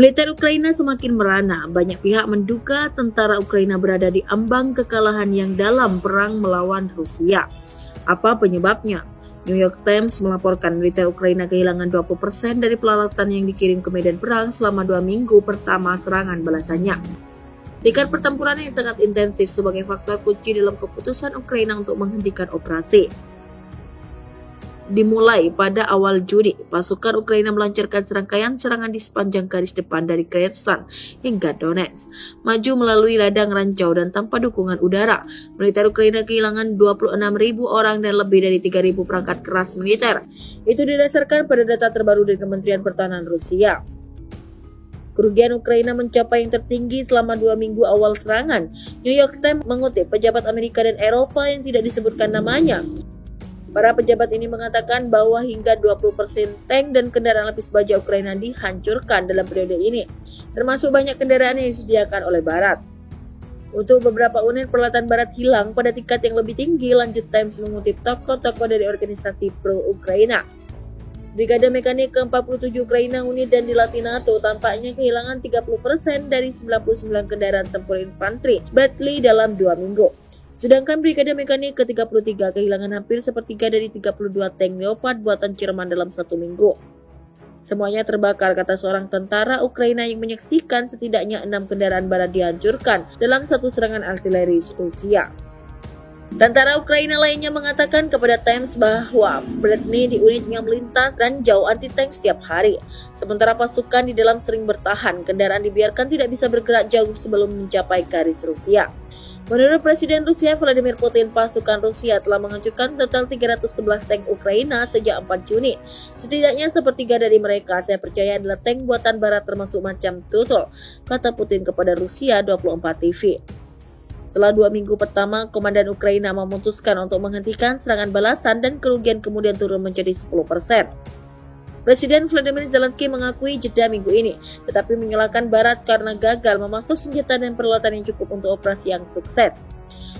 Militer Ukraina semakin merana. Banyak pihak menduga tentara Ukraina berada di ambang kekalahan yang dalam perang melawan Rusia. Apa penyebabnya? New York Times melaporkan militer Ukraina kehilangan 20% dari peralatan yang dikirim ke medan perang selama 2 minggu pertama serangan balasannya. Tingkat pertempuran yang sangat intensif sebagai faktor kunci dalam keputusan Ukraina untuk menghentikan operasi. Dimulai pada awal Juni, pasukan Ukraina melancarkan serangkaian serangan di sepanjang garis depan dari Kherson hingga Donetsk, maju melalui ladang ranjau dan tanpa dukungan udara. Militer Ukraina kehilangan 26.000 orang dan lebih dari 3.000 perangkat keras militer. Itu didasarkan pada data terbaru dari Kementerian Pertahanan Rusia. Kerugian Ukraina mencapai yang tertinggi selama 2 minggu awal serangan. New York Times mengutip pejabat Amerika dan Eropa yang tidak disebutkan namanya. Para pejabat ini mengatakan bahwa hingga 20% tank dan kendaraan lapis baja Ukraina dihancurkan dalam periode ini, termasuk banyak kendaraan yang disediakan oleh Barat. Untuk beberapa unit peralatan Barat hilang pada tingkat yang lebih tinggi, lanjut Times mengutip tokoh-tokoh dari organisasi pro-Ukraina. Brigade Mekanik ke-47 Ukraina unit dan dilatih NATO tampaknya kehilangan 30% dari 99 kendaraan tempur infanteri Bradley dalam 2 minggu. Sedangkan Brigade Mekanik ke-33 kehilangan hampir sepertiga dari 32 tank Leopard buatan Jerman dalam 1 minggu. Semuanya terbakar, kata seorang tentara Ukraina yang menyaksikan setidaknya 6 kendaraan Barat dihancurkan dalam satu serangan artileri Rusia. Tentara Ukraina lainnya mengatakan kepada Times bahwa Bradley di unitnya melintas ranjau anti-tank setiap hari. Sementara pasukan di dalam sering bertahan, kendaraan dibiarkan tidak bisa bergerak jauh sebelum mencapai garis Rusia. Menurut Presiden Rusia Vladimir Putin, pasukan Rusia telah menghancurkan total 311 tank Ukraina sejak 4 Juni. Setidaknya sepertiga dari mereka saya percaya adalah tank buatan Barat termasuk macam Tutul, kata Putin kepada Rusia 24 TV. Setelah 2 minggu pertama, Komandan Ukraina memutuskan untuk menghentikan serangan balasan dan kerugian kemudian turun menjadi 10%. Presiden Volodymyr Zelensky mengakui jeda minggu ini, tetapi menyalahkan Barat karena gagal memasuk senjata dan peralatan yang cukup untuk operasi yang sukses.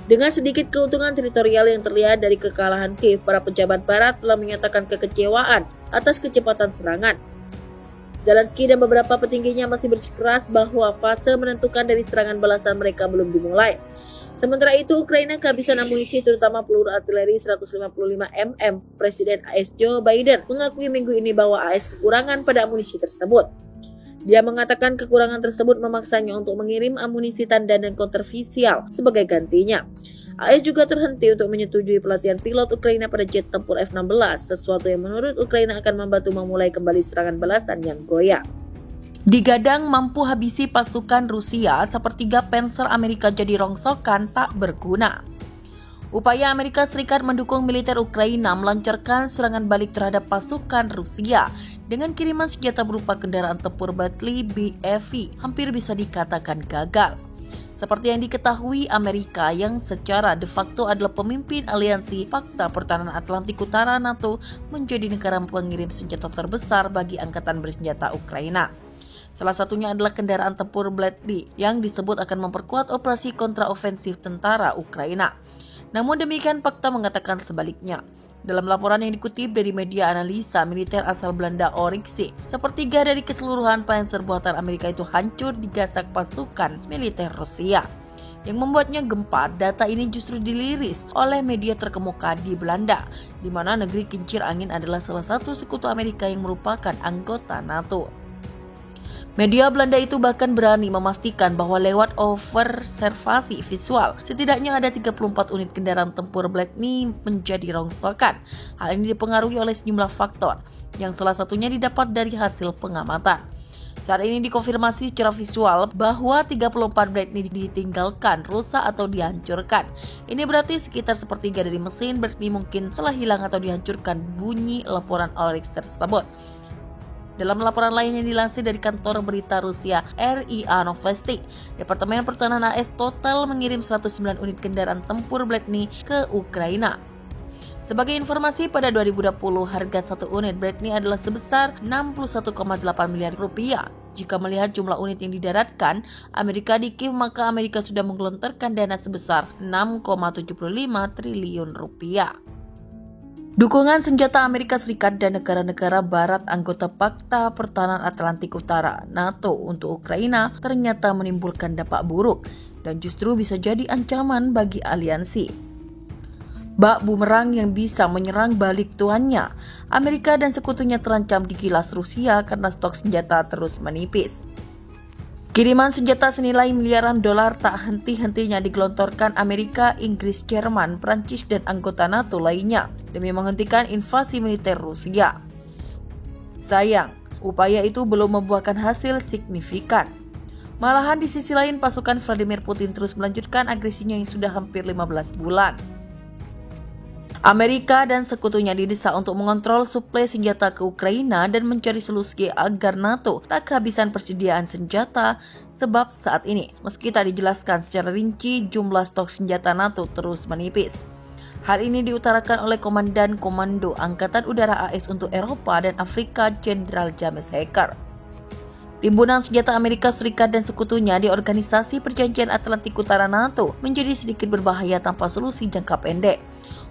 Dengan sedikit keuntungan teritorial yang terlihat dari kekalahan Kiev, para pejabat Barat telah menyatakan kekecewaan atas kecepatan serangan. Zelensky dan beberapa petingginya masih bersikeras bahwa fase menentukan dari serangan balasan mereka belum dimulai. Sementara itu, Ukraina kehabisan amunisi terutama peluru artileri 155 mm. Presiden AS Joe Biden mengakui minggu ini bahwa AS kekurangan pada amunisi tersebut. Dia mengatakan kekurangan tersebut memaksanya untuk mengirim amunisi tandan dan kontroversial sebagai gantinya. AS juga terhenti untuk menyetujui pelatihan pilot Ukraina pada jet tempur F-16, sesuatu yang menurut Ukraina akan membantu memulai kembali serangan balasan yang goyah. Digadang mampu habisi pasukan Rusia, sepertiga Panzer Amerika jadi rongsokan tak berguna. Upaya Amerika Serikat mendukung militer Ukraina melancarkan serangan balik terhadap pasukan Rusia dengan kiriman senjata berupa kendaraan tempur Bradley BFV hampir bisa dikatakan gagal. Seperti yang diketahui, Amerika yang secara de facto adalah pemimpin aliansi Fakta Pertahanan Atlantik Utara NATO menjadi negara pengirim senjata terbesar bagi angkatan bersenjata Ukraina. Salah satunya adalah kendaraan tempur Bradley yang disebut akan memperkuat operasi kontraofensif tentara Ukraina. Namun demikian, fakta mengatakan sebaliknya. Dalam laporan yang dikutip dari media analisa militer asal Belanda Oryx, sepertiga dari keseluruhan Panzer buatan Amerika itu hancur digasak pasukan militer Rusia. Yang membuatnya gempar, data ini justru diliris oleh media terkemuka di Belanda, di mana negeri kincir angin adalah salah satu sekutu Amerika yang merupakan anggota NATO. Media Belanda itu bahkan berani memastikan bahwa lewat observasi visual, setidaknya ada 34 unit kendaraan tempur Bradley menjadi rongsokan. Hal ini dipengaruhi oleh sejumlah faktor, yang salah satunya didapat dari hasil pengamatan. Saat ini dikonfirmasi secara visual bahwa 34 Bradley ditinggalkan, rusak atau dihancurkan. Ini berarti sekitar sepertiga dari mesin Bradley mungkin telah hilang atau dihancurkan, bunyi laporan Oryx tersebut. Dalam laporan lain yang dilansir dari kantor berita Rusia RIA Novosti, Departemen Pertahanan AS total mengirim 109 unit kendaraan tempur Bradley ke Ukraina. Sebagai informasi, pada 2020 harga satu unit Bradley adalah sebesar 61,8 miliar rupiah. Jika melihat jumlah unit yang didaratkan Amerika di Kiev, maka Amerika sudah menggelontorkan dana sebesar 6,75 triliun rupiah. Dukungan senjata Amerika Serikat dan negara-negara barat anggota Pakta Pertahanan Atlantik Utara (NATO) untuk Ukraina ternyata menimbulkan dampak buruk dan justru bisa jadi ancaman bagi aliansi. Bak bumerang yang bisa menyerang balik tuannya, Amerika dan sekutunya terancam digilas Rusia karena stok senjata terus menipis. Kiriman senjata senilai miliaran dolar tak henti-hentinya digelontorkan Amerika, Inggris, Jerman, Prancis, dan anggota NATO lainnya demi menghentikan invasi militer Rusia. Sayang, upaya itu belum membuahkan hasil signifikan. Malahan di sisi lain pasukan Vladimir Putin terus melanjutkan agresinya yang sudah hampir 15 bulan. Amerika dan sekutunya didesak untuk mengontrol suplai senjata ke Ukraina dan mencari solusi agar NATO tak kehabisan persediaan senjata, sebab saat ini, meski tak dijelaskan secara rinci, jumlah stok senjata NATO terus menipis. Hal ini diutarakan oleh Komandan Komando Angkatan Udara AS untuk Eropa dan Afrika, Jenderal James Hacker. Timbunan senjata Amerika Serikat dan sekutunya di Organisasi Perjanjian Atlantik Utara NATO menjadi sedikit berbahaya tanpa solusi jangka pendek,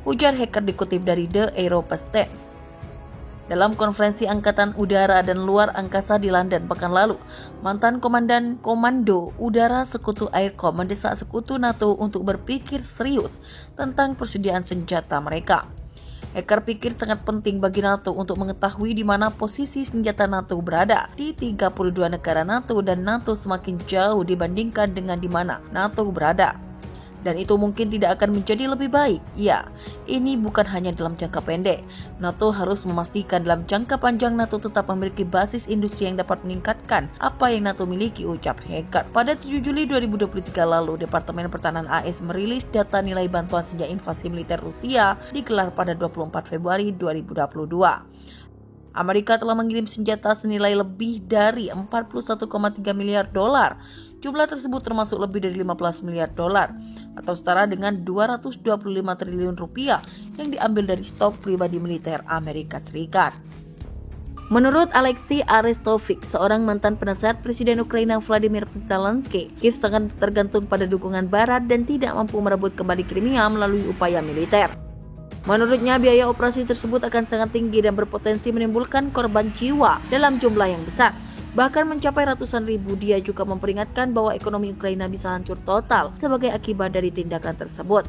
ujar Hacker dikutip dari The Europe Times. Dalam konferensi Angkatan Udara dan Luar Angkasa di London pekan lalu, mantan Komandan Komando Udara Sekutu Aircom mendesak sekutu NATO untuk berpikir serius tentang persediaan senjata mereka. Hacker pikir sangat penting bagi NATO untuk mengetahui di mana posisi senjata NATO berada di 32 negara NATO dan NATO semakin jauh dibandingkan dengan di mana NATO berada. Dan itu mungkin tidak akan menjadi lebih baik. Ya, ini bukan hanya dalam jangka pendek. NATO harus memastikan dalam jangka panjang NATO tetap memiliki basis industri yang dapat meningkatkan apa yang NATO miliki, ucap Hacker. Pada 7 Juli 2023 lalu, Departemen Pertahanan AS merilis data nilai bantuan sejak invasi militer Rusia digelar pada 24 Februari 2022. Amerika telah mengirim senjata senilai lebih dari 41,3 miliar dolar. Jumlah tersebut termasuk lebih dari 15 miliar dolar atau setara dengan 225 triliun rupiah yang diambil dari stok pribadi militer Amerika Serikat. Menurut Alexei Arestovich, seorang mantan penasehat Presiden Ukraina Vladimir Zelensky, Kiev sangat tergantung pada dukungan Barat dan tidak mampu merebut kembali Crimea melalui upaya militer. Menurutnya, biaya operasi tersebut akan sangat tinggi dan berpotensi menimbulkan korban jiwa dalam jumlah yang besar, bahkan mencapai ratusan ribu. Dia juga memperingatkan bahwa ekonomi Ukraina bisa hancur total sebagai akibat dari tindakan tersebut.